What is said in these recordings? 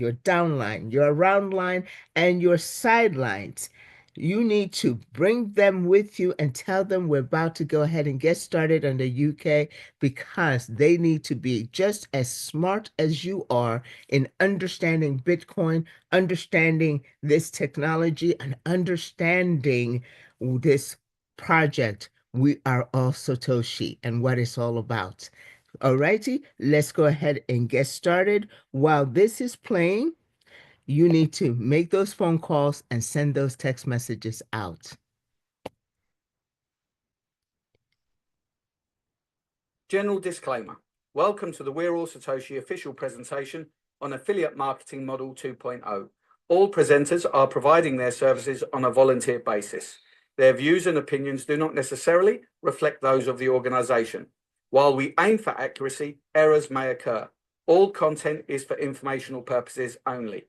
your downline, your around line, and your sidelines. You need to bring them with you and tell them we're about to go ahead and get started on the UK, because they need to be just as smart as you are in understanding Bitcoin, understanding this technology, and understanding this project. We are all Satoshi and what it's all about. Alrighty, let's go ahead and get started. While this is playing, you need to make those phone calls and send those text messages out. General disclaimer. Welcome to the We're All Satoshi official presentation on Affiliate Marketing Model 2.0. All presenters are providing their services on a volunteer basis. Their views and opinions do not necessarily reflect those of the organization. While we aim for accuracy, errors may occur. All content is for informational purposes only.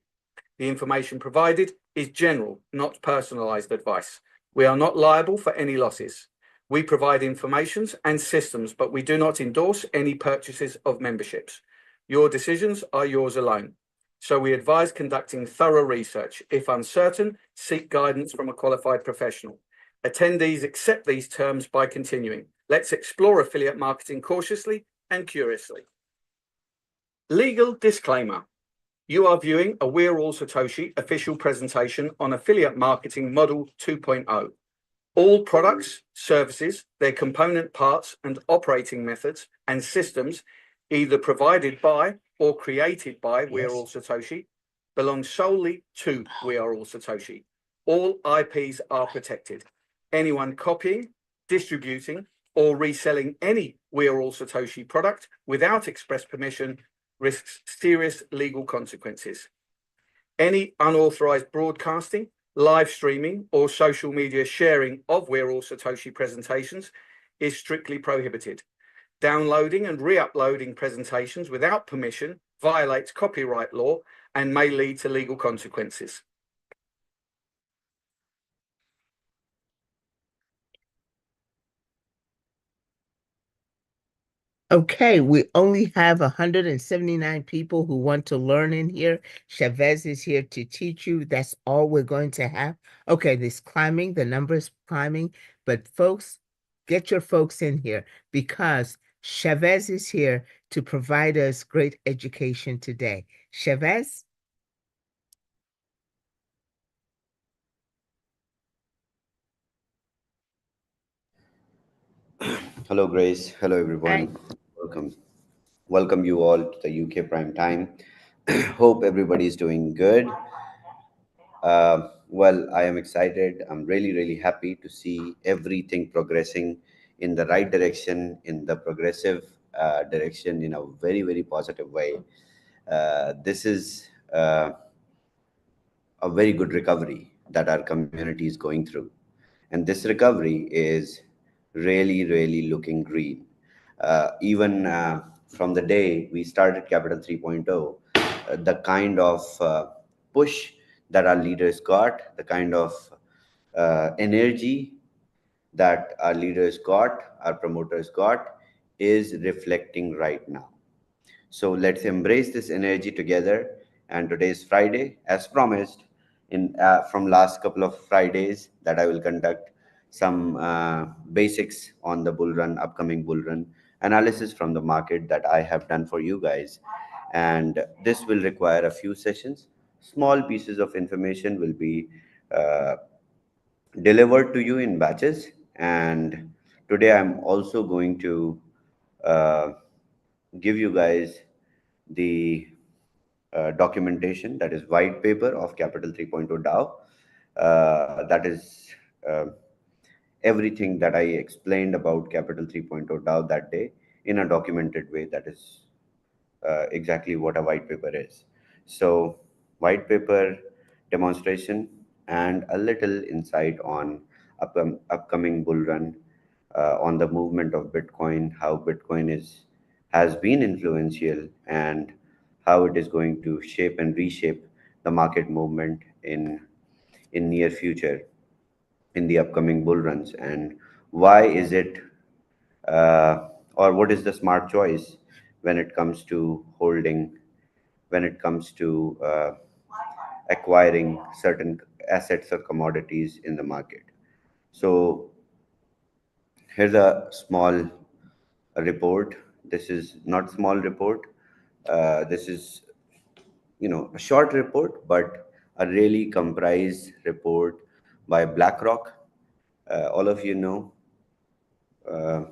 The information provided is general, not personalized advice. We are not liable for any losses. We provide informations and systems, but we do not endorse any purchases of memberships. Your decisions are yours alone. So we advise conducting thorough research. If uncertain, seek guidance from a qualified professional. Attendees accept these terms by continuing. Let's explore affiliate marketing cautiously and curiously. Legal disclaimer. You are viewing a We're All Satoshi official presentation on Affiliate Marketing Model 2.0. All products, services, their component parts and operating methods and systems either provided by or created by We're All Satoshi belong solely to We Are All Satoshi. All IPs are protected. Anyone copying, distributing, or reselling any We Are All Satoshi product without express permission risks serious legal consequences. Any unauthorized broadcasting, live streaming, or social media sharing of We're All Satoshi presentations is strictly prohibited. Downloading and re-uploading presentations without permission violates copyright law and may lead to legal consequences. Okay, we only have 179 people who want to learn in here. Chavez is here to teach you. That's all we're going to have. Okay, this climbing, the number is climbing, but folks, get your folks in here because Chavez is here to provide us great education today. Chavez? Hello, Grace. Hello, everyone. Welcome you all to the UK Prime Time. Hope everybody is doing good. Well, I am excited. I'm really happy to see everything progressing in the right direction, in the progressive direction, in a very positive way. This is a very good recovery that our community is going through. And this recovery is really looking green. Even from the day we started Capital 3.0, the kind of push that our leaders got, the kind of energy that our leaders got, our promoters got, is reflecting right now. So let's embrace this energy together. And today is Friday, as promised in from last couple of Fridays, that I will conduct some basics on the bull run, upcoming bull run analysis from the market that I have done for you guys. And this will require a few sessions. Small pieces of information will be uh, delivered to you in batches. And today I'm also going to uh, give you guys the documentation, that is white paper of Capital 3.0 DAO. That is everything that I explained about Capital 3.0 DAO that day in a documented way. That is exactly what a white paper is. So, white paper demonstration and a little insight on upcoming bull run, on the movement of Bitcoin, how Bitcoin has been influential, and how it is going to shape and reshape the market movement in near future, in the upcoming bull runs, and why is it or what is the smart choice when it comes to holding when it comes to acquiring certain assets or commodities in the market. So here's a small report. This is not small report. This is, a short report, but a really comprised report by BlackRock. All of you know uh,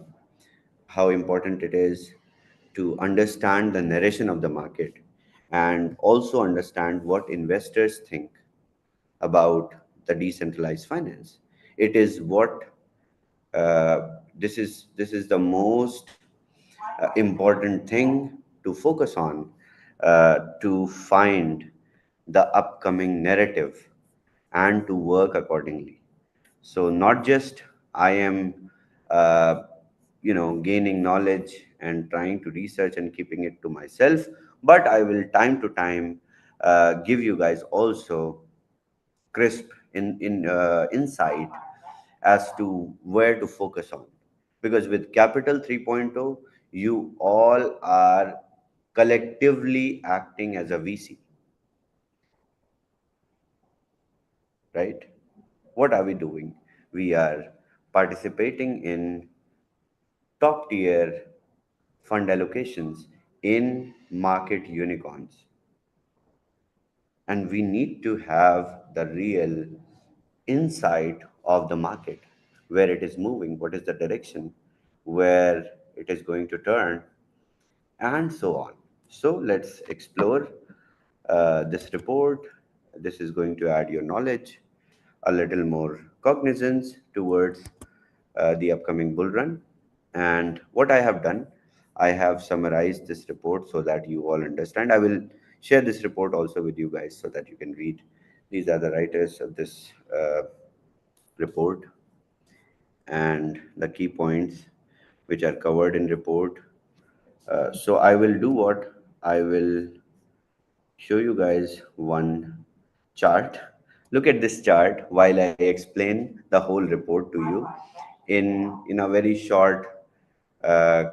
how important it is to understand the narration of the market and also understand what investors think about the decentralized finance. It is what this is the most important thing to focus on to find the upcoming narrative and to work accordingly. So not just I am uh, gaining knowledge and trying to research and keeping it to myself, but I will time to time give you guys also crisp in insight as to where to focus on, because with Capital 3.0 you all are collectively acting as a VC, right? What are we doing? We are participating in top tier fund allocations in market unicorns, and we need to have the real insight of the market, where it is moving, what is the direction, where it is going to turn, and so on. So let's explore this report. This is going to add your knowledge, a little more cognizance towards the upcoming bull run. And what I have done, I have summarized this report so that you all understand. I will share this report also with you guys so that you can read. These are the writers of this report and the key points which are covered in report. So I will do what I will show you guys one chart. Look at this chart while I explain the whole report to you in a very short, uh,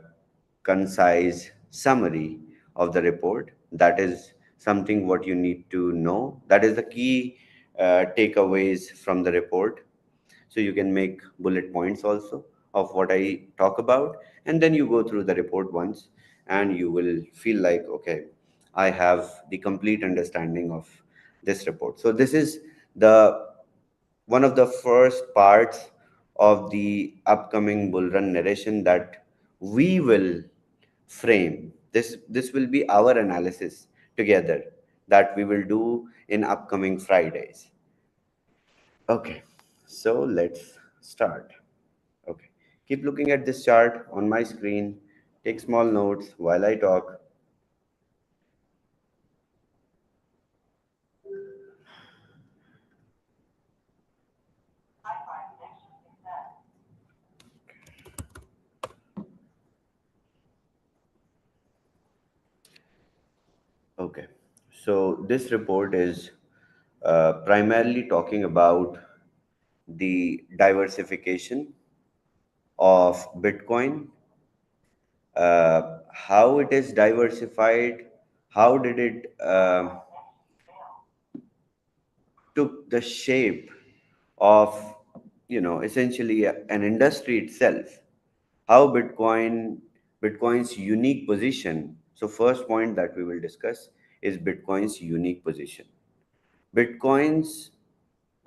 concise summary of the report. That is something what you need to know. That is the key takeaways from the report. So you can make bullet points also of what I talk about, and then you go through the report once and you will feel like, okay, I have the complete understanding of this report. So this is the one of the first parts of the upcoming bull run narration that we will frame. This will be our analysis together that we will do in upcoming Fridays. Okay, so let's start. Okay, keep looking at this chart on my screen. Take small notes while I talk. Okay, so this report is primarily talking about the diversification of Bitcoin, how it is diversified, how did it took the shape of essentially an industry itself, how Bitcoin's unique position. So first point that we will discuss is Bitcoin's unique position. Bitcoin's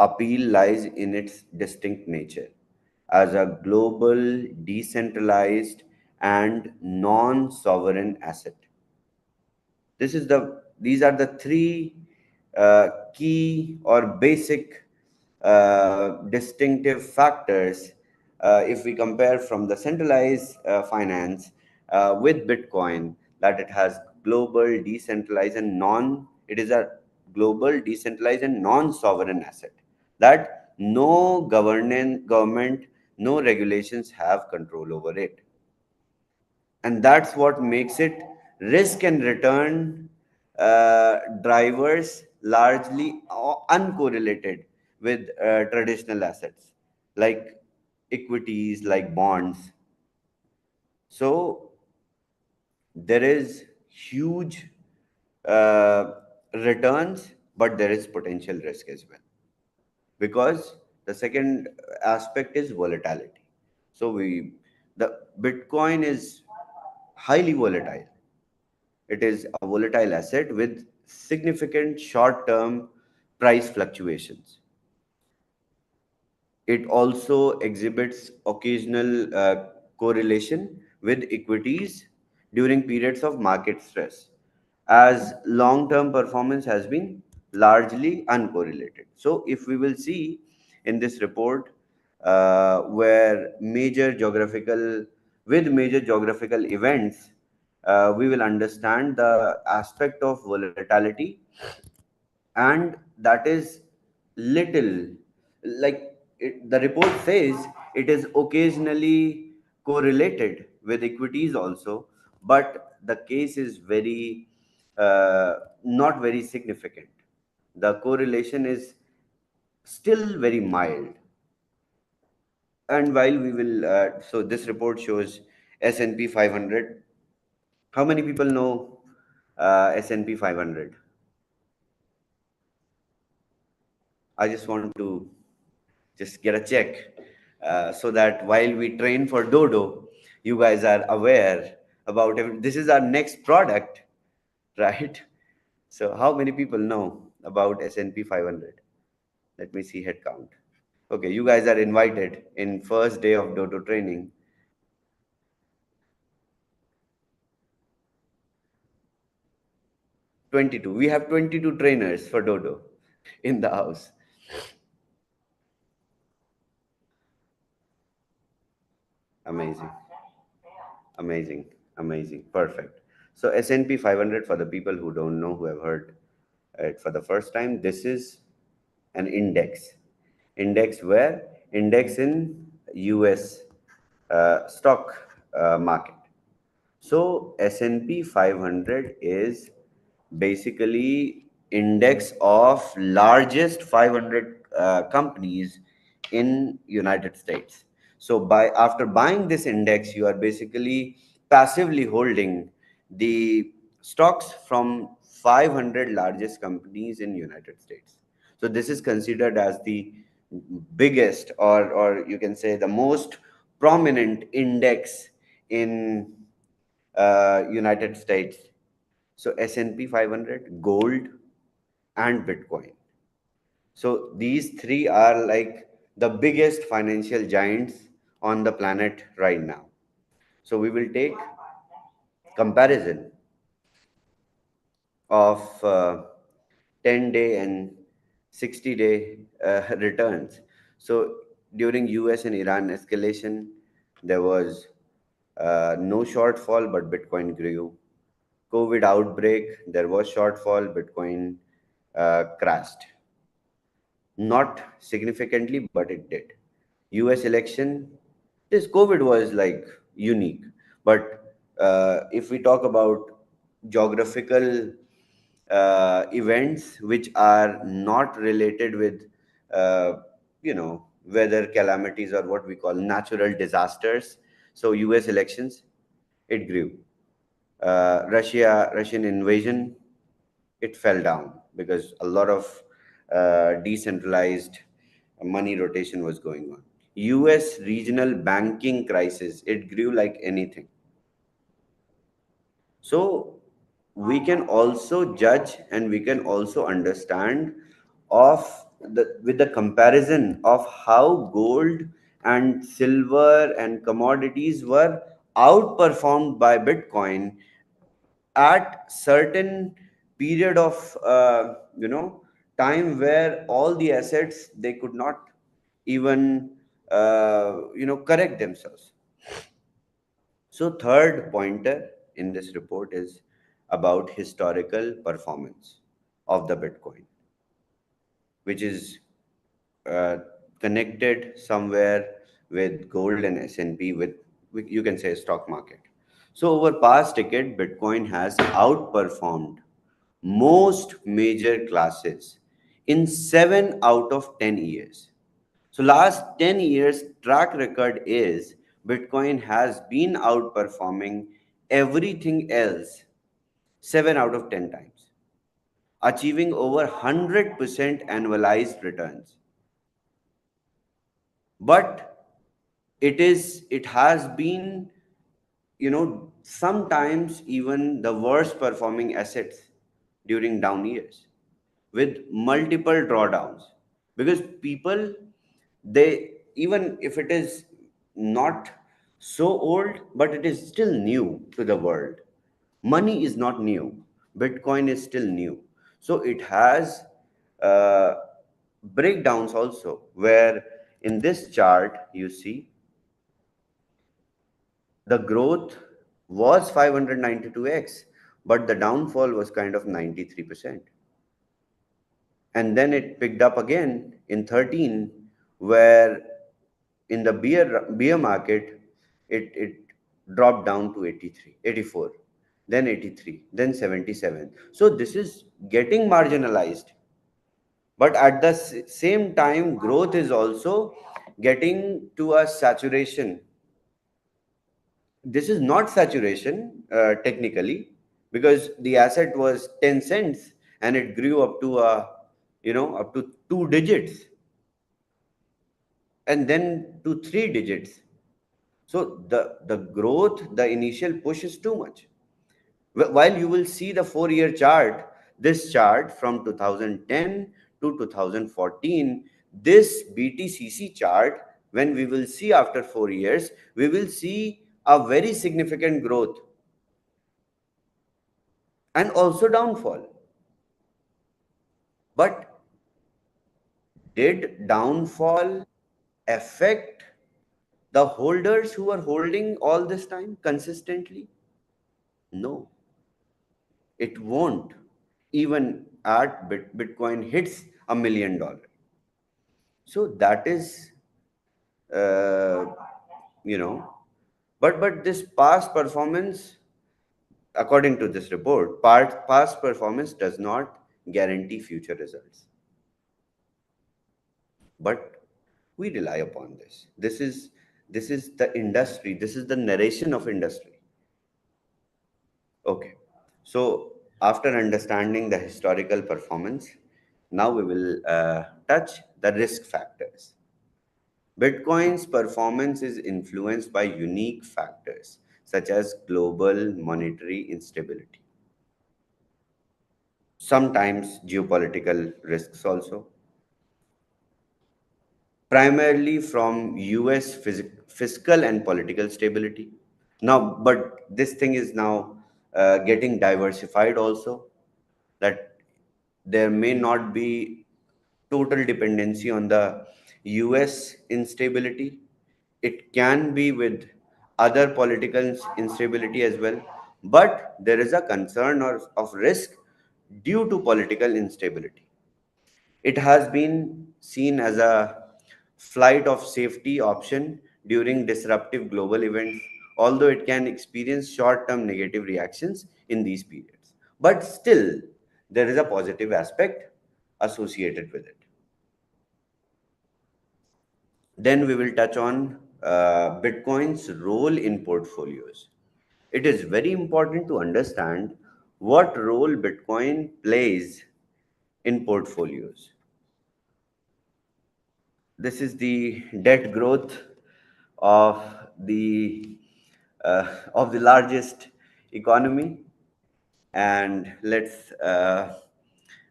appeal lies in its distinct nature as a global, decentralized, and non-sovereign asset. These are the three key or basic distinctive factors if we compare from the centralized finance with Bitcoin, that it has global, decentralized, and non. It is a global, decentralized, and non-sovereign asset that no government, no regulations have control over it, and that's what makes it risk and return drivers largely uncorrelated with traditional assets like equities, like bonds. So there is huge uh, returns, but there is potential risk as well, because the second aspect is volatility. So the Bitcoin is highly volatile. It is a volatile asset with significant short-term price fluctuations. It also exhibits occasional correlation with equities during periods of market stress, as long-term performance has been largely uncorrelated. So, if we will see in this report, where major geographical events, we will understand the aspect of volatility, and that is little, like the report says, it is occasionally correlated with equities also, but the case is very not very significant. The correlation is still very mild. And while we will so this report shows S&P 500. How many people know S&P 500? I just want to just get a check, so that while we train for Dodo, you guys are aware about it. This is our next product, right? So how many people know about S&P 500? Let me see head count. Okay, you guys are invited in first day of Dodo training. 22. We have 22 trainers for Dodo in the house. Amazing. Amazing, amazing, perfect. So S&P 500, for the people who don't know, who have heard it for the first time, this is an index. Where? Index in US stock market. So S&P 500 is basically index of largest 500 companies in United States. So by after buying this index, you are basically passively holding the stocks from 500 largest companies in United States. So this is considered as the biggest, or you can say the most prominent index in United States. So S&P 500, gold, and Bitcoin. So these three are like the biggest financial giants on the planet right now. So we will take comparison of 10-day and 60-day returns. So during US and Iran escalation, there was no shortfall, but Bitcoin grew. COVID outbreak, there was shortfall, Bitcoin crashed. Not significantly, but it did. US election, this COVID was like unique. But if we talk about geographical events which are not related with, uh, weather calamities or what we call natural disasters, so US elections, it grew. Russian invasion, it fell down because a lot of decentralized money rotation was going on. US regional banking crisis, it grew like anything. So we can also judge and we can also understand of with the comparison of how gold and silver and commodities were outperformed by Bitcoin at certain period of time where all the assets, they could not even correct themselves. So third pointer in this report is about historical performance of the Bitcoin, which is uh, connected somewhere with gold and S&P, with you can say stock market. So over past decade, Bitcoin has outperformed most major classes in 7 out of 10 years. So last 10 years track record is Bitcoin has been outperforming everything else 7 out of 10 times. achieving over 100% annualized returns. But it has been, sometimes even the worst performing assets during down years with multiple drawdowns, because people, they, even if it is not so old, but it is still new to the world. Money is not new, Bitcoin is still new. So it has uh, breakdowns also, where in this chart you see the growth was 592x, but the downfall was kind of 93%. And then it picked up again in 13, where in the beer market, it dropped down to 83, 84, then 83, then 77. So this is getting marginalized. But at the same time, growth is also getting to a saturation. This is not saturation technically, because the asset was 10 cents and it grew up to up to two digits, and then to three digits. So the growth, the initial push is too much. While you will see the 4-year chart, this chart from 2010 to 2014, this BTCC chart, when we will see after 4 years, we will see a very significant growth and also downfall. But did downfall affect the holders who are holding all this time consistently? No, it won't. Even at Bitcoin hits $1 million. So that is, uh, you know, but this past performance, according to this report, past performance does not guarantee future results. But we rely upon this. This is the industry. This is the narration of industry. Okay. So after understanding the historical performance, now we will touch the risk factors. Bitcoin's performance is influenced by unique factors such as global monetary instability, sometimes geopolitical risks also, primarily from US fiscal and political stability. Now, but this thing is now getting diversified also, that there may not be total dependency on the US instability. It can be with other political instability as well, but there is a concern of risk due to political instability. It has been seen as a flight of safety option during disruptive global events, although it can experience short term negative reactions in these periods. But still, there is a positive aspect associated with it. Then we will touch on Bitcoin's role in portfolios. It is very important to understand what role Bitcoin plays in portfolios. This is the debt growth of the largest economy, and let's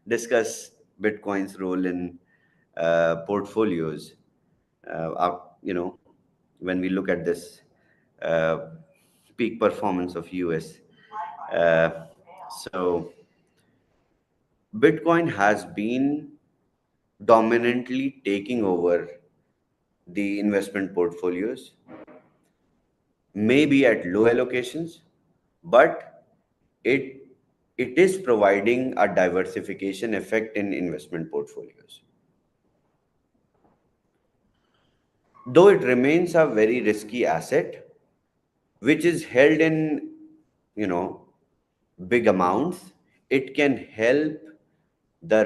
discuss Bitcoin's role in portfolios. When we look at this uh, peak performance of US, uh, so Bitcoin has been dominantly taking over the investment portfolios, maybe at low allocations, but it it is providing a diversification effect in investment portfolios. Though it remains a very risky asset, which is held in, you know, big amounts, it can help the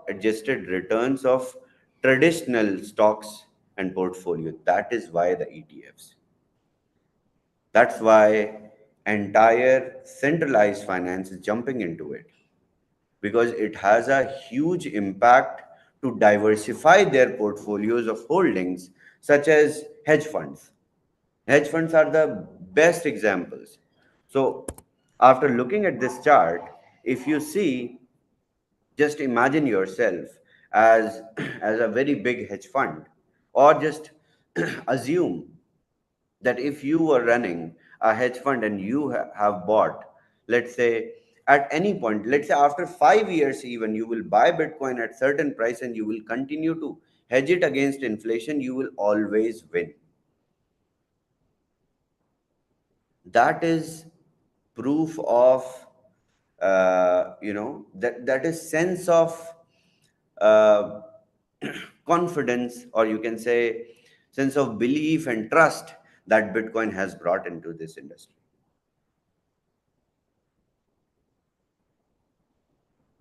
adjusted returns of traditional stocks and portfolio. That is why the ETFs. That's why entire centralized finance is jumping into it. because it has a huge impact to diversify their portfolios of holdings, such as hedge funds. Hedge funds are the best examples. So, after looking at this chart, if you see, just imagine yourself as, as a very big hedge fund, or just assume that if you were running a hedge fund and you have bought, let's say, at any point, let's say after 5 years, even you will buy Bitcoin at certain price and you will continue to hedge it against inflation, you will always win. That is proof of that is sense of uh, confidence, or you can say sense of belief and trust that Bitcoin has brought into this industry.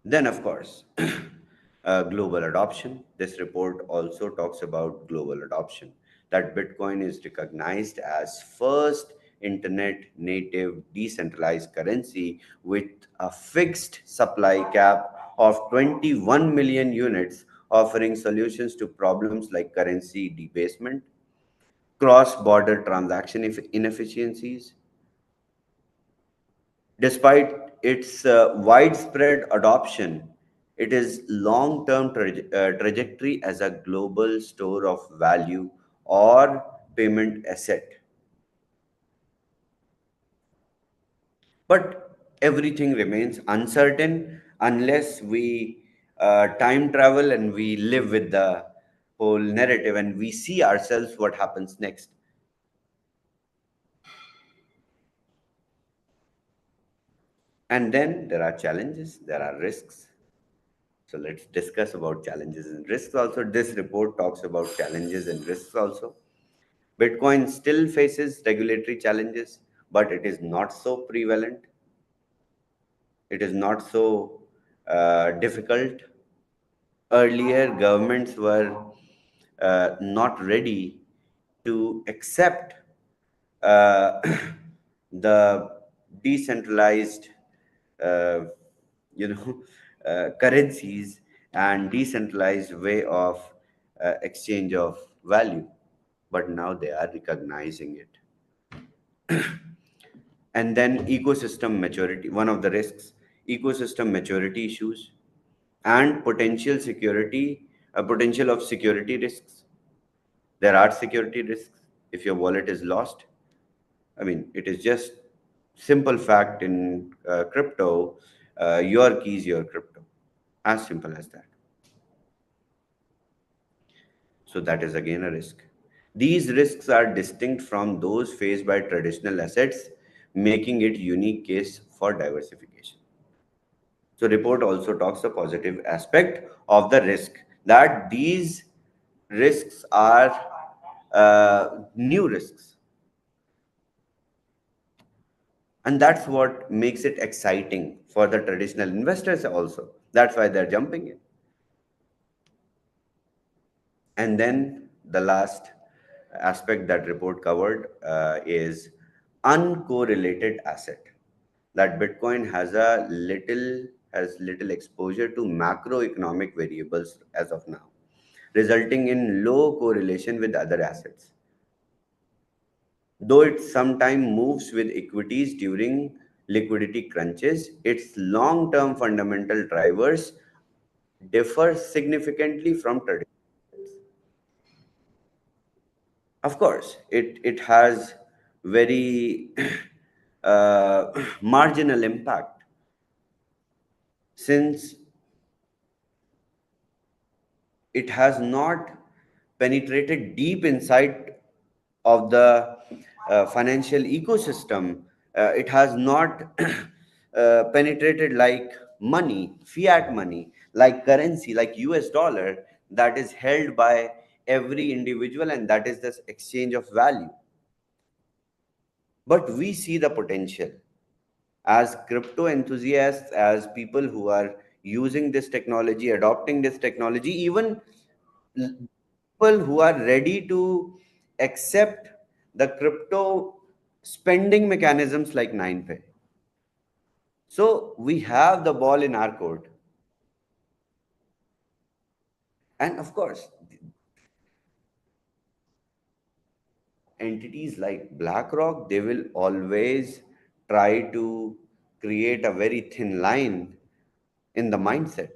Then, of course, global adoption. This report also talks about global adoption, that Bitcoin is recognized as first internet native decentralized currency with a fixed supply cap of 21 million units, offering solutions to problems like currency debasement, cross border transaction inefficiencies. Despite its widespread adoption, it is long-term trajectory as a global store of value or payment asset. But everything remains uncertain unless we time travel and we live with the whole narrative and we see ourselves what happens next. And then there are challenges, there are risks. So let's discuss about challenges and risks also. This report talks about challenges and risks also. Bitcoin still faces regulatory challenges, but it is not so prevalent. It is not so difficult. Earlier, governments were not ready to accept uh, the decentralized uh, currencies and decentralized way of exchange of value, but now they are recognizing it. And then ecosystem maturity, one of the risks, ecosystem maturity issues and potential of security risks. There are security risks if your wallet is lost. I mean, it is just simple fact in crypto. Your keys, your crypto, as simple as that. So that is again a risk. These risks are distinct from those faced by traditional assets, making it unique case for diversification. So report also talks the positive aspect of the risk, that these risks are new risks, and that's what makes it exciting for the traditional investors also. That's why they're jumping in. And then the last aspect that report covered is uncorrelated asset, that Bitcoin has little exposure to macroeconomic variables as of now, resulting in low correlation with other assets. Though it sometimes moves with equities during liquidity crunches, its long-term fundamental drivers differ significantly from traditional. Of course, it has very marginal impact, since it has not penetrated deep inside of the financial ecosystem. It has not penetrated like money, fiat money, like currency, like US dollar, that is held by every individual, and that is this exchange of value. But we see the potential as crypto enthusiasts, as people who are using this technology, adopting this technology, even people who are ready to accept the crypto spending mechanisms like 9pay. So we have the ball in our court. And of course, entities like BlackRock, they will always try to create a very thin line in the mindset.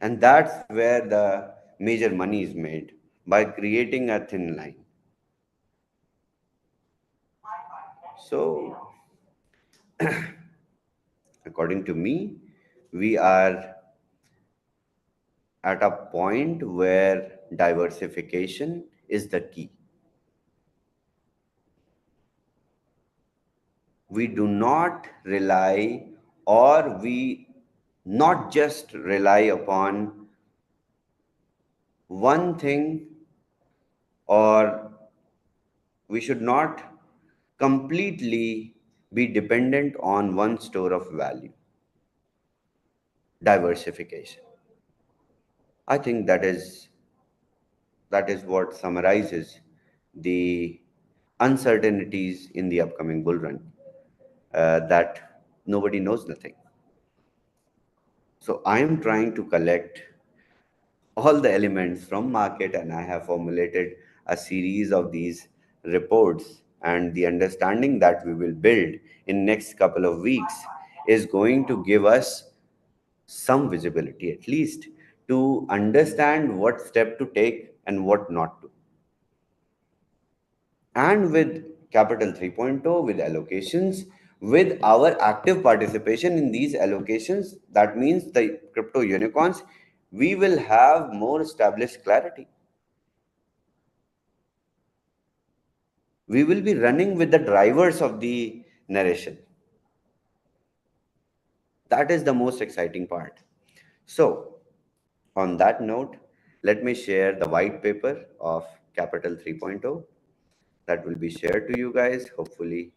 And that's where the major money is made, by creating a thin line. So, according to me, we are at a point where diversification is the key. We do not rely, or we not just rely upon one thing, or we should not completely be dependent on one store of value. Diversification, I think that is what summarizes the uncertainties in the upcoming bull run, that nobody knows nothing. So I am trying to collect all the elements from market, and I have formulated a series of these reports, and the understanding that we will build in next couple of weeks is going to give us some visibility, at least, to understand what step to take and what not to. And with Capital 3.0, with allocations, with our active participation in these allocations, that means the crypto unicorns, we will have more established clarity. We will be running with the drivers of the narration. That is the most exciting part. So, on that note, let me share the white paper of Capital 3.0 that will be shared to you guys hopefully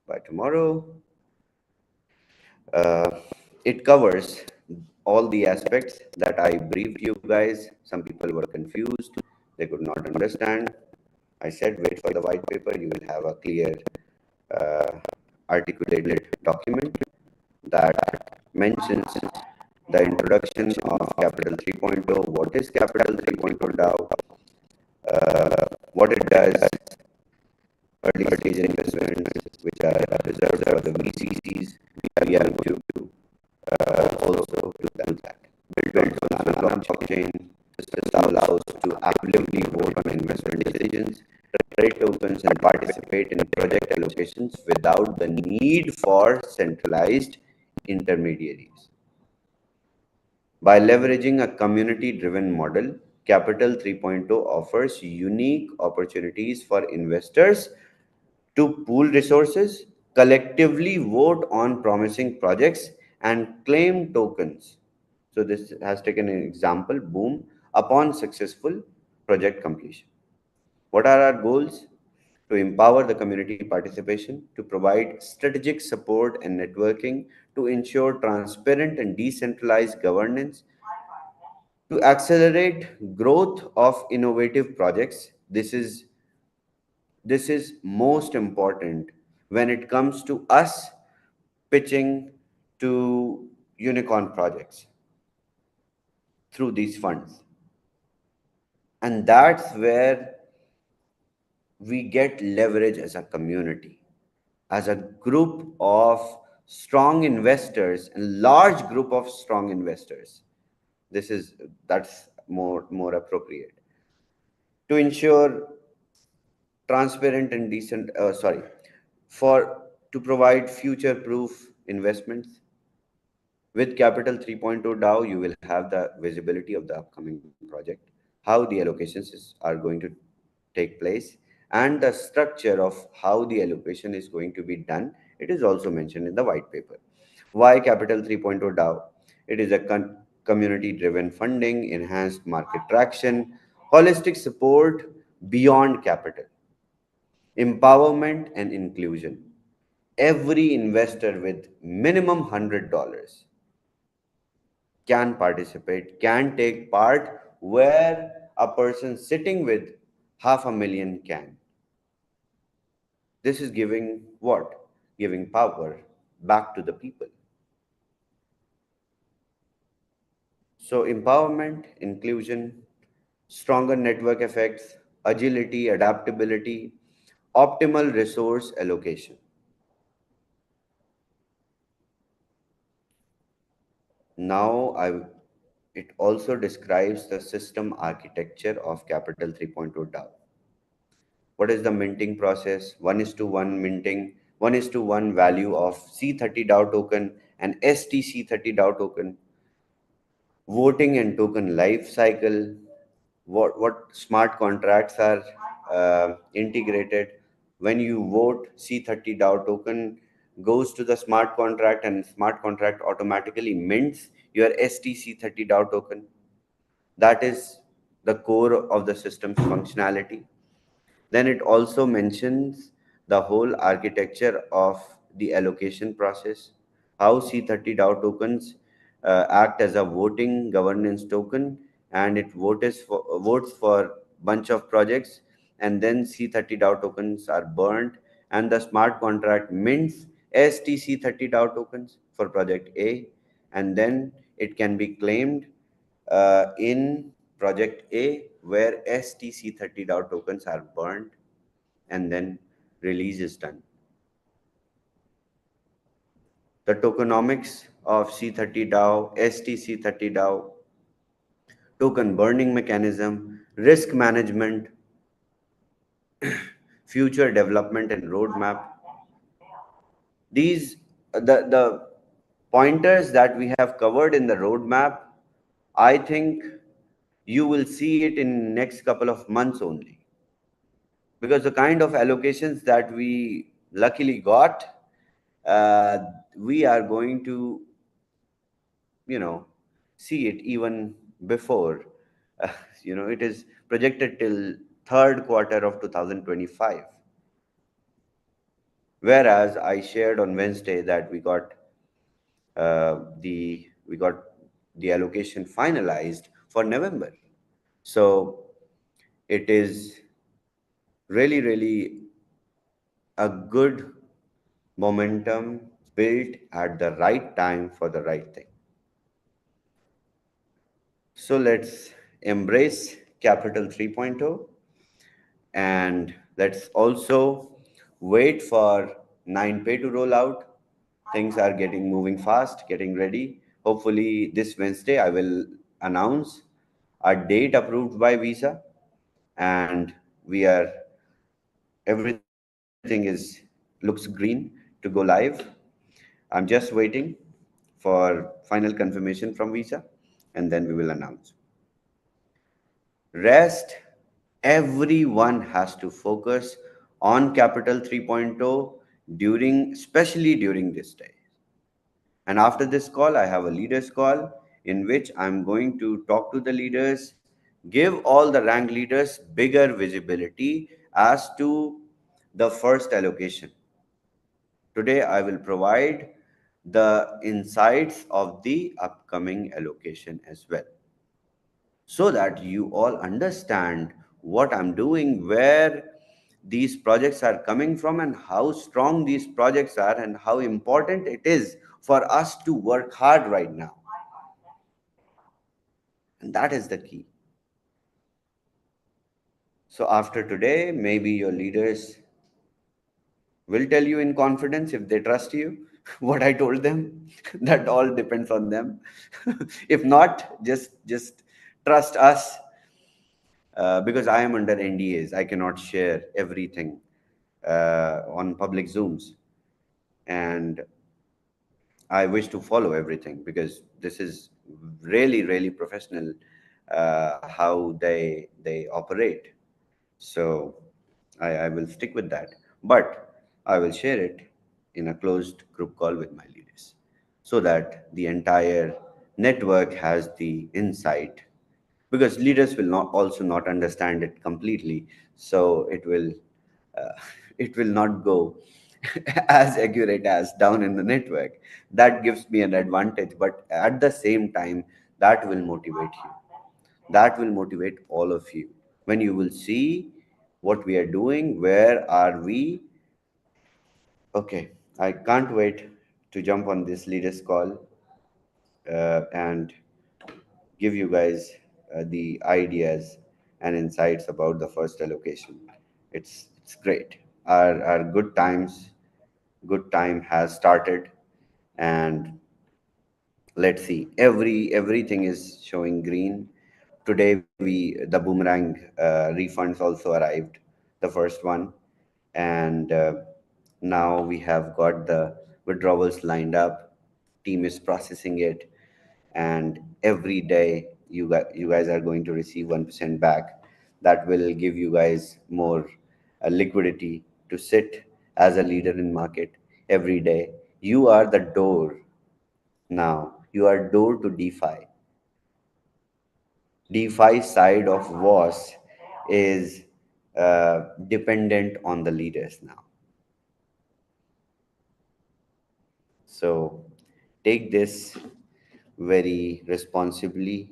by tomorrow. Uh, it covers all the aspects that I briefed you guys. Some people were confused, they could not understand. I said, wait for the white paper, you will have a clear, uh, articulated document that mentions the introduction of Capital 3.0, what is Capital 3.0 DAO, what it does, early stage investments, which are reserved for the VCs. We are going to also do that. Build on Solana blockchain. This allows to actively vote on investment decisions, trade tokens, and participate in project allocations without the need for centralized intermediaries. By leveraging a community-driven model, Capital 3.0 offers unique opportunities for investors to pool resources, collectively vote on promising projects, and claim tokens. So this has taken an example, boom, upon successful project completion. What are our goals? To empower the community participation, to provide strategic support and networking, to ensure transparent and decentralized governance, to accelerate growth of innovative projects. This is most important when it comes to us pitching to unicorn projects through these funds. And that's where we get leverage as a community, as a group of strong investors, and large group of strong investors. That's more appropriate to ensure transparent and decent, sorry, for to provide future proof investments. With Capital 3.0 DAO, you will have the visibility of the upcoming project, how the are going to take place, and the structure of how the allocation is going to be done. It is also mentioned in the white paper. Why Capital 3.0 DAO? It is a community-driven funding, enhanced market traction, holistic support beyond capital, empowerment and inclusion. Every investor with minimum $100 can participate, can take part, where a person sitting with half a million can. This is giving what? Giving power back to the people. So empowerment, inclusion, stronger network effects, agility, adaptability, optimal resource allocation. Now, it also describes the system architecture of Capital 3.0 DAO. What is the minting process? 1 is to 1 minting, 1 is to 1 value of C30 DAO token and STC30 DAO token, voting and token life cycle, what smart contracts are integrated. When you vote, C30 DAO token goes to the smart contract and smart contract automatically mints your STC30 DAO token. That is the core of the system's functionality. Then it also mentions the whole architecture of the allocation process, how C30 DAO tokens act as a voting governance token, and it votes for bunch of projects, and then C30 DAO tokens are burnt, and the smart contract mints STC30 DAO tokens for project A, and then it can be claimed in project A where STC30 DAO tokens are burnt and then release is done. The tokenomics of C30 DAO, STC30 DAO, token burning mechanism, risk management, future development and roadmap. These the pointers that we have covered in the roadmap, I think you will see it in next couple of months only, because the kind of allocations that we luckily got, uh, we are going to, you know, see it even before. Uh, it is projected till third quarter of 2025. Whereas I shared on Wednesday that we got the allocation finalized for November. So it is really, really a good momentum built at the right time for the right thing. So let's embrace Capital 3.0, and let's also wait for 9Pay to roll out. Things are getting moving fast, getting ready. Hopefully this Wednesday I will announce a date approved by Visa, and we are everything is looks green to go live. I'm just waiting for final confirmation from Visa, and then we will announce. Rest, everyone has to focus on Capital 3.0 especially during this day. And after this call, I have a leaders call in which I'm going to talk to the leaders, give all the rank leaders bigger visibility as to the first allocation. Today, I will provide the insights of the upcoming allocation as well, so that you all understand what I'm doing, where these projects are coming from, and how strong these projects are, and how important it is for us to work hard right now. And that is the key. So after today, maybe your leaders will tell you in confidence if they trust you what I told them. That all depends on them. If not, just trust us, because I am under NDAs. I cannot share everything on public Zooms, and I wish to follow everything because this is really, really professional, how they operate. So I will stick with that, but I will share it in a closed group call with my leaders, so that the entire network has the insight, because leaders will not also not understand it completely, so uh, it will not go as accurate as down in the network. That gives me an advantage, but at the same time, that will motivate you, that will motivate all of you, when you will see what we are doing, where are we. Okay, I can't wait to jump on this leaders call, and give you guys the ideas and insights about the first allocation. It's great. Our good time has started, and let's see. Everything is showing green. Today the boomerang refunds also arrived, the first one, and now we have got the withdrawals lined up. Team is processing it, and every day you guys are going to receive 1% back. That will give you guys more liquidity to sit as a leader in market every day. You are the door now. You are door to DeFi side of WAS is dependent on the leaders now. So take this very responsibly,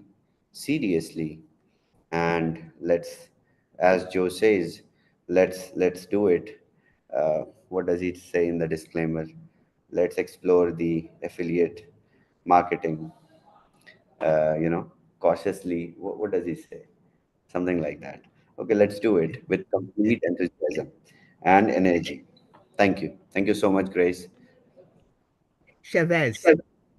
seriously, and let's, as Joe says, let's do it. What does he say in the disclaimer? Let's explore the affiliate marketing. Cautiously. What does he say? Something like that. Okay, let's do it with complete enthusiasm and energy. Thank you so much, Grace. Chavez,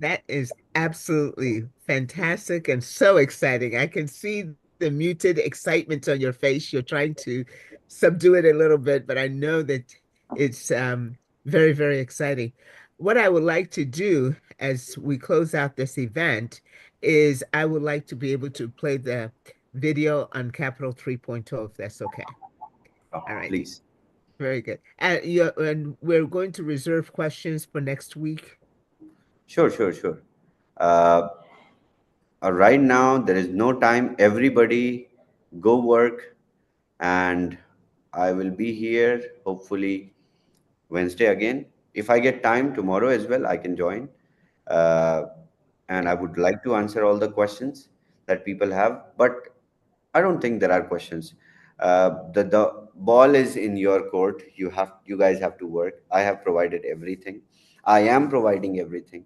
that is absolutely fantastic and so exciting. I can see the muted excitement on your face. You're trying to subdue it a little bit, but I know that it's very, very exciting. What I would like to do as we close out this event is I would like to be able to play the video on Capital 3.0, if that's okay. All right, Please. very good. And we're going to reserve questions for next week. Sure. Uh, right now, there is no time. Everybody go work, and I will be here hopefully Wednesday again. If I get time tomorrow as well, I can join. Uh, and I would like to answer all the questions that people have, but I don't think there are questions. The ball is in your court. You guys have to work. I have provided everything. I am providing everything,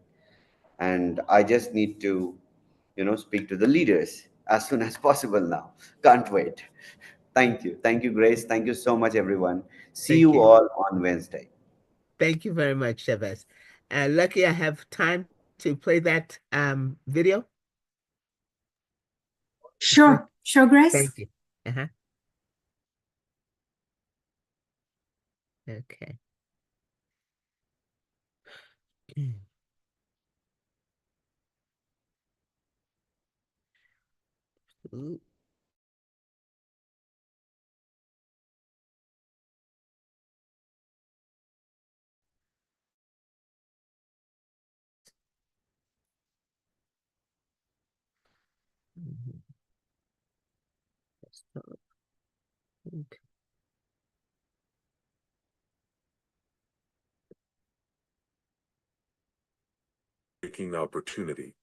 and I just need to, speak to the leaders as soon as possible now. Can't wait. Thank you, Grace. Thank you so much, everyone. See Thank you you. all on Wednesday. Thank you very much, Chavez. Lucky I have time to play that video. Sure, Grace. Thank you. Uh-huh. Okay. Ooh. Mhm. Desktop. Okay. Breaking opportunity.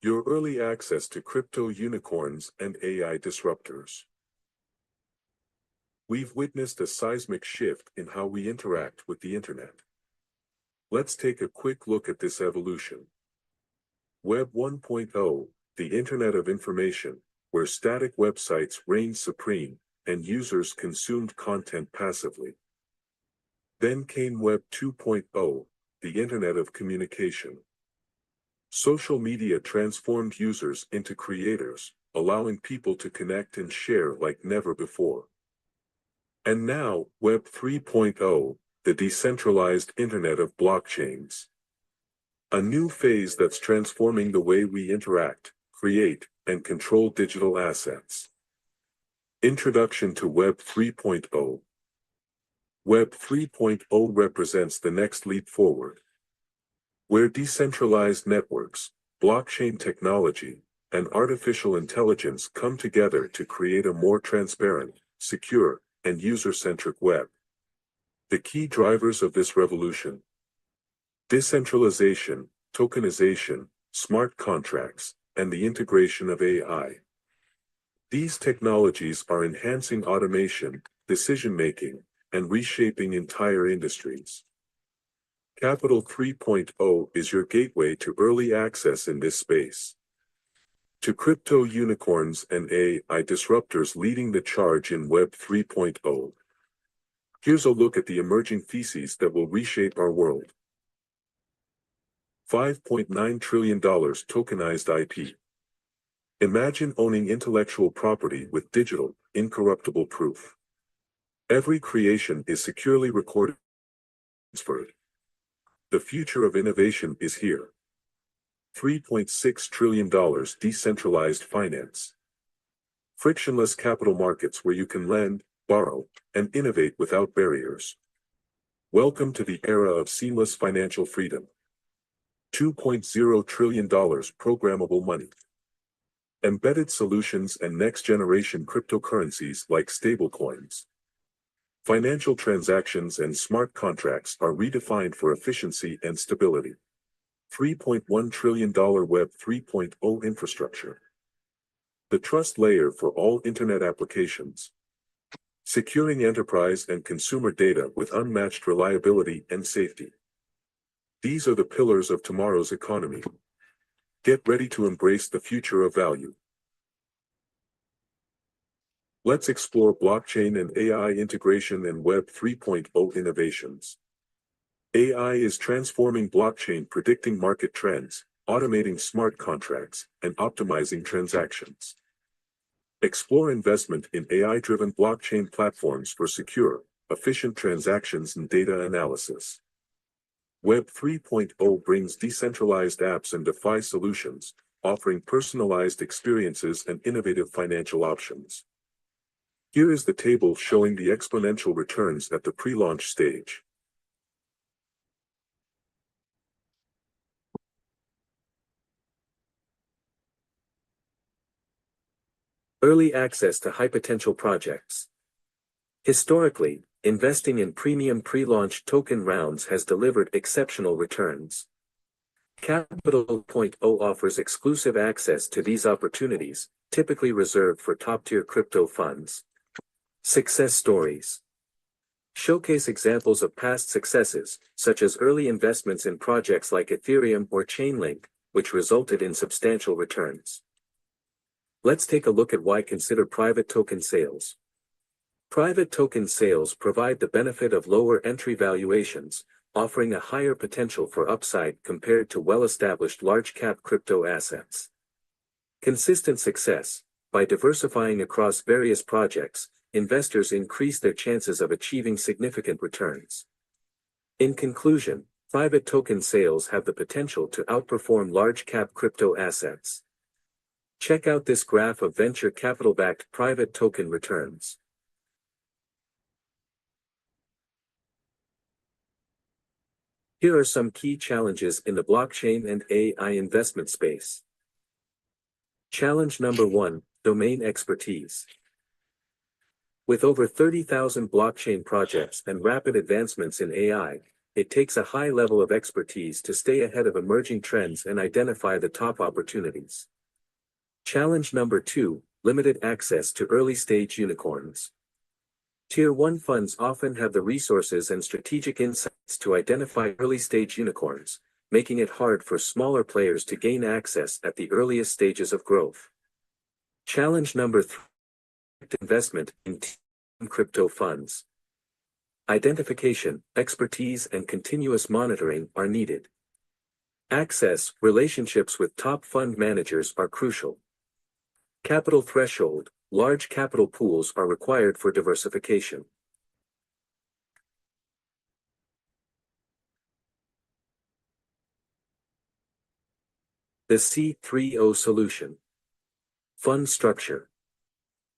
Your early access to crypto unicorns and AI disruptors. We've witnessed a seismic shift in how we interact with the internet. Let's take a quick look at this evolution. Web 1.0, the Internet of Information, where static websites reigned supreme and users consumed content passively. Then came Web 2.0, the Internet of Communication. Social media transformed users into creators, allowing people to connect and share like never before. And now, Web 3.0, the decentralized Internet of Blockchains. A new phase that's transforming the way we interact, create, and control digital assets. Introduction to Web 3.0. Web 3.0 represents the next leap forward, where decentralized networks, blockchain technology, and artificial intelligence come together to create a more transparent, secure, and user-centric web. The key drivers of this revolution: decentralization, tokenization, smart contracts, and the integration of AI. These technologies are enhancing automation, decision-making, and reshaping entire industries. Capital 3.0 is your gateway to early access in this space. To crypto unicorns and AI disruptors leading the charge in Web 3.0. Here's a look at the emerging theses that will reshape our world. $5.9 trillion tokenized IP. Imagine owning intellectual property with digital, incorruptible proof. Every creation is securely recorded and transferred. The future of innovation is here. $3.6 trillion decentralized finance. Frictionless capital markets where you can lend, borrow, and innovate without barriers. Welcome to the era of seamless financial freedom. $2.0 trillion programmable money. Embedded solutions and next-generation cryptocurrencies like stablecoins. Financial transactions and smart contracts are redefined for efficiency and stability. $3.1 trillion Web 3.0 infrastructure. The trust layer for all Internet applications. Securing enterprise and consumer data with unmatched reliability and safety. These are the pillars of tomorrow's economy. Get ready to embrace the future of value. Let's explore blockchain and AI integration and Web 3.0 innovations. AI is transforming blockchain, predicting market trends, automating smart contracts, and optimizing transactions. Explore investment in AI-driven blockchain platforms for secure, efficient transactions and data analysis. Web 3.0 brings decentralized apps and DeFi solutions, offering personalized experiences and innovative financial options. Here is the table showing the exponential returns at the pre-launch stage. Early access to high-potential projects. Historically, investing in premium pre-launch token rounds has delivered exceptional returns. Capital 2.0 offers exclusive access to these opportunities, typically reserved for top-tier crypto funds. Success stories. Showcase examples of past successes, such as early investments in projects like Ethereum or Chainlink, which resulted in substantial returns. Let's take a look at why consider private token sales. Private token sales provide the benefit of lower entry valuations, offering a higher potential for upside compared to well-established large-cap crypto assets. Consistent success. By diversifying across various projects, investors increase their chances of achieving significant returns. In conclusion, private token sales have the potential to outperform large-cap crypto assets. Check out this graph of venture capital-backed private token returns. Here are some key challenges in the blockchain and AI investment space. Challenge number 1, domain expertise. With over 30,000 blockchain projects and rapid advancements in AI, it takes a high level of expertise to stay ahead of emerging trends and identify the top opportunities. Challenge number 2, limited access to early-stage unicorns. Tier 1 funds often have the resources and strategic insights to identify early-stage unicorns, making it hard for smaller players to gain access at the earliest stages of growth. Challenge number 3, investment in crypto funds. Identification, expertise, and continuous monitoring are needed. Access, relationships with top fund managers are crucial. Capital threshold, large capital pools are required for diversification. The C3O solution. Fund structure.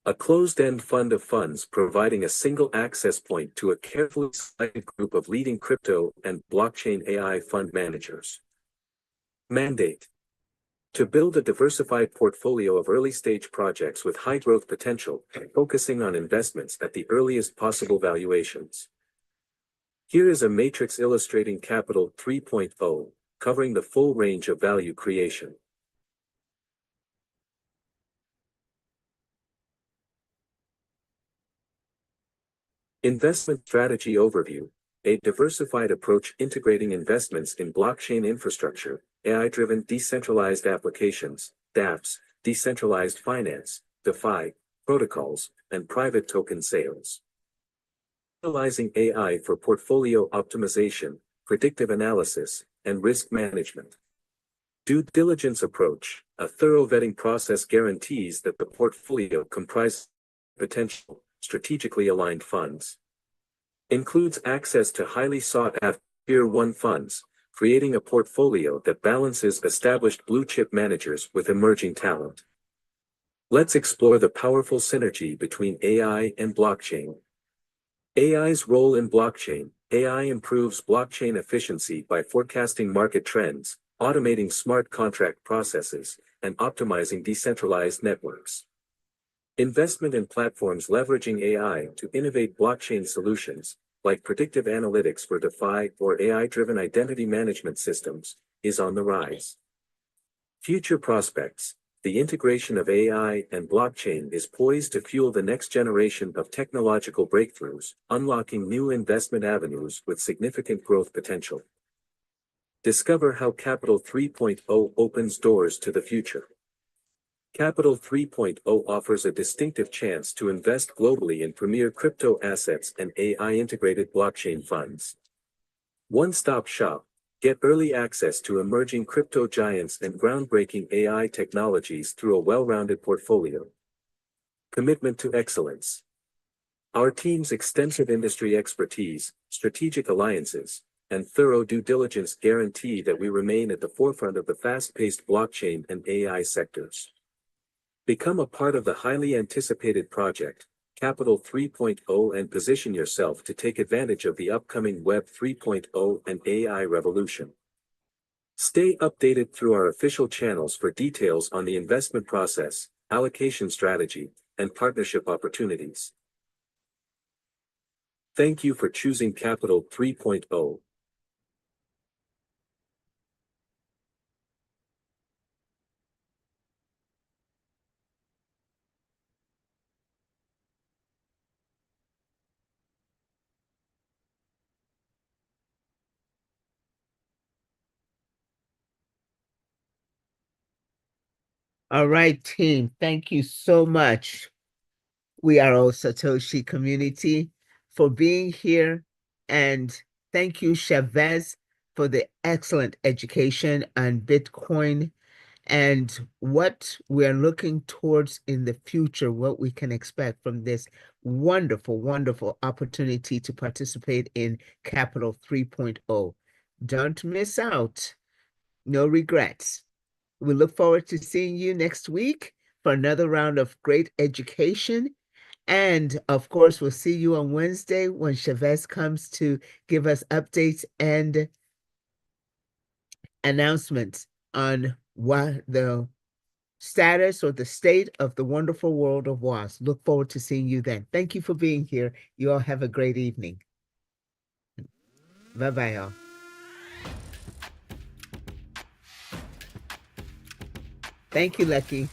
A closed-end fund of funds providing a single access point to a carefully selected group of leading crypto and blockchain AI fund managers. Mandate. To build a diversified portfolio of early-stage projects with high growth potential, focusing on investments at the earliest possible valuations. Here is a matrix illustrating Capital 3.0, covering the full range of value creation. Investment strategy overview. A diversified approach integrating investments in blockchain infrastructure, AI-driven decentralized applications, dApps, decentralized finance, DeFi, protocols, and private token sales. Utilizing AI for portfolio optimization, predictive analysis, and risk management. Due diligence approach, a thorough vetting process guarantees that the portfolio comprises potential, strategically aligned funds. Includes access to highly sought-after Tier 1 funds, creating a portfolio that balances established blue-chip managers with emerging talent. Let's explore the powerful synergy between AI and blockchain. AI's role in blockchain. AI improves blockchain efficiency by forecasting market trends, automating smart contract processes, and optimizing decentralized networks. Investment in platforms leveraging AI to innovate blockchain solutions, like predictive analytics for DeFi or AI-driven identity management systems, is on the rise. Future prospects. The integration of AI and blockchain is poised to fuel the next generation of technological breakthroughs, unlocking new investment avenues with significant growth potential. Discover how Capital 3.0 opens doors to the future. Capital 3.0 offers a distinctive chance to invest globally in premier crypto assets and AI-integrated blockchain funds. One-stop shop. Get early access to emerging crypto giants and groundbreaking AI technologies through a well-rounded portfolio. Commitment to excellence. Our team's extensive industry expertise, strategic alliances, and thorough due diligence guarantee that we remain at the forefront of the fast-paced blockchain and AI sectors. Become a part of the highly anticipated project, Capital 3.0, and position yourself to take advantage of the upcoming Web 3.0 and AI revolution. Stay updated through our official channels for details on the investment process, allocation strategy, and partnership opportunities. Thank you for choosing Capital 3.0. All right, team. Thank you so much. We are all Satoshi community for being here. And thank you, Chavez, for the excellent education on Bitcoin and what we're looking towards in the future, what we can expect from this wonderful, wonderful opportunity to participate in Capital 3.0. Don't miss out. No regrets. We look forward to seeing you next week for another round of great education. And of course, we'll see you on Wednesday when Chavez comes to give us updates and announcements on what the status or the state of the wonderful world of WAS. Look forward to seeing you then. Thank you for being here. You all have a great evening. Bye-bye, all. Thank you, Lucky.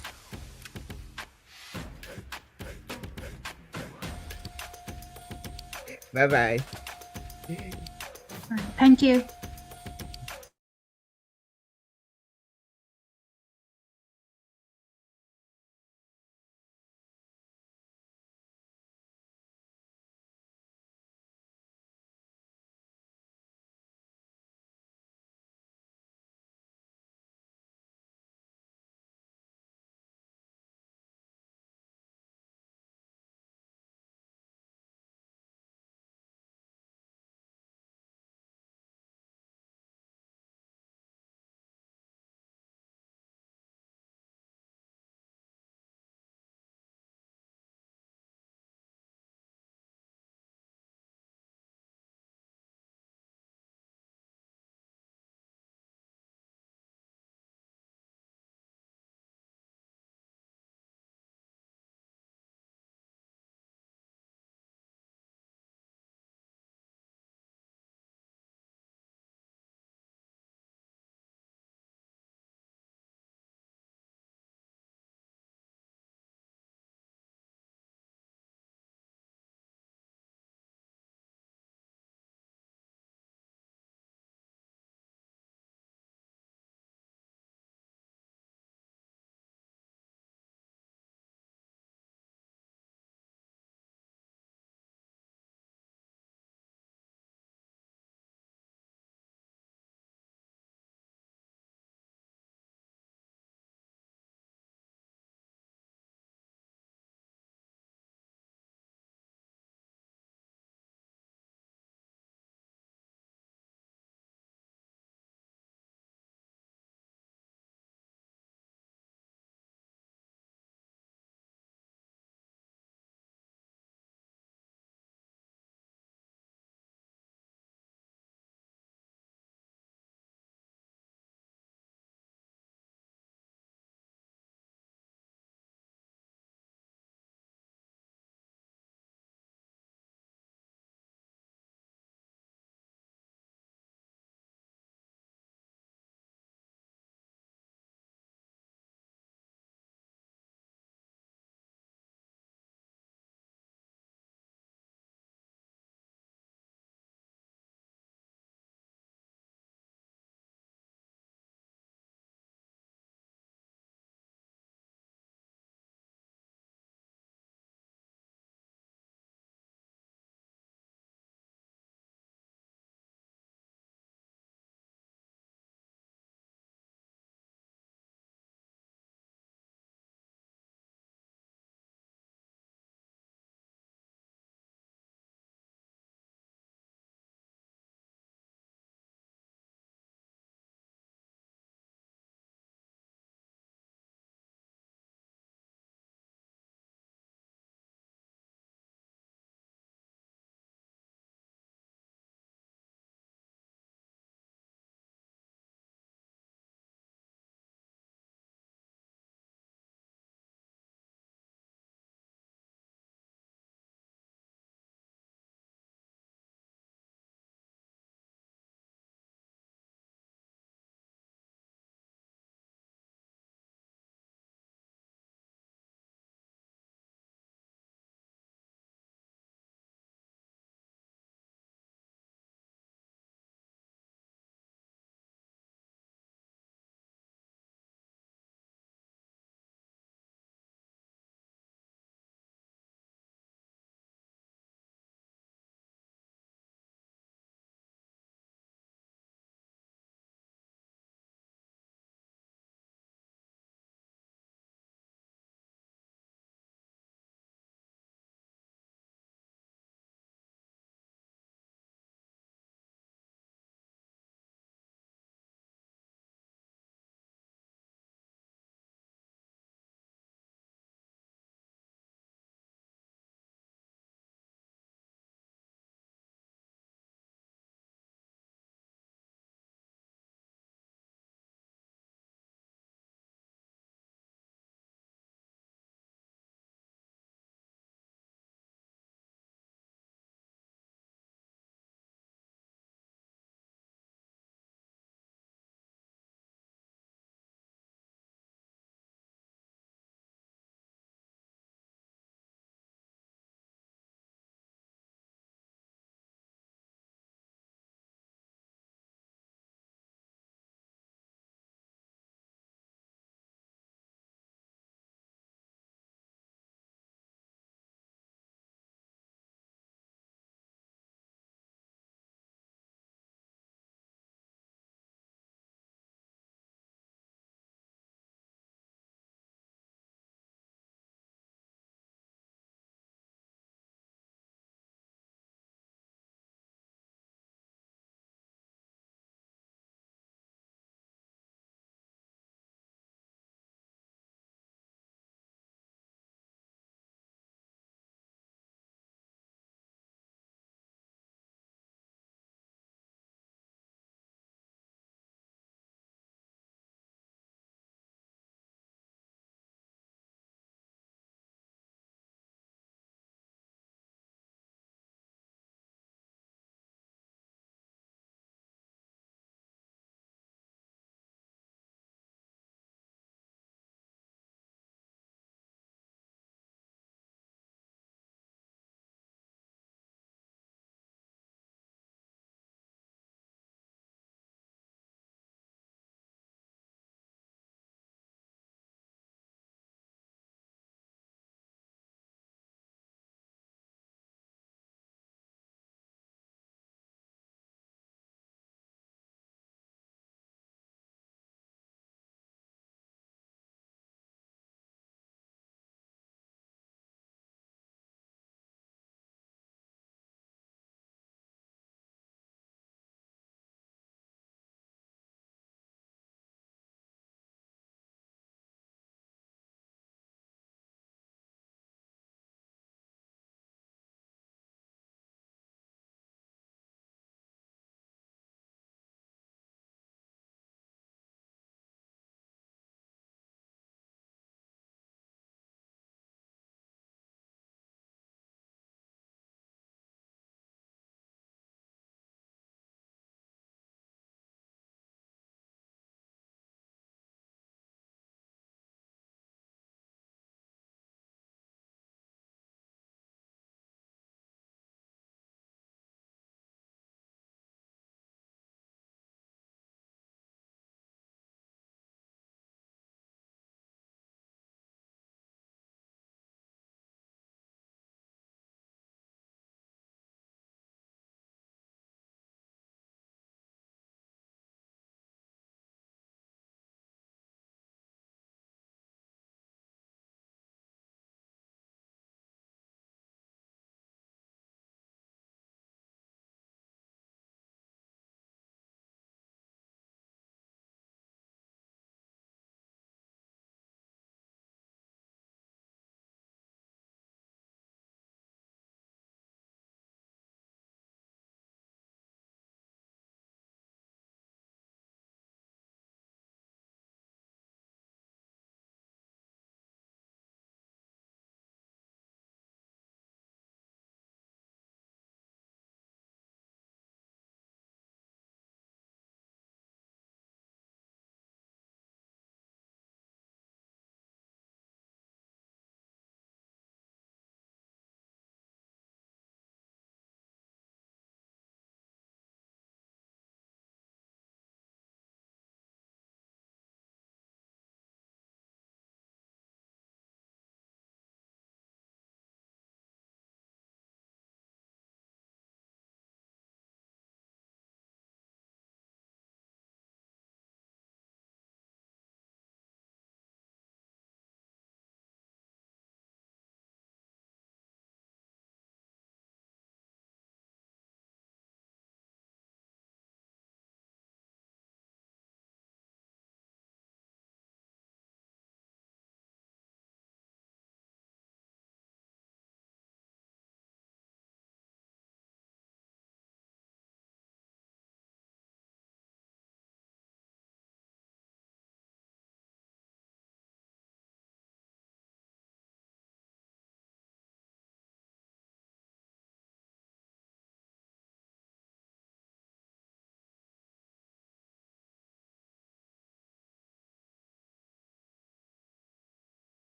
Bye-bye. Thank you.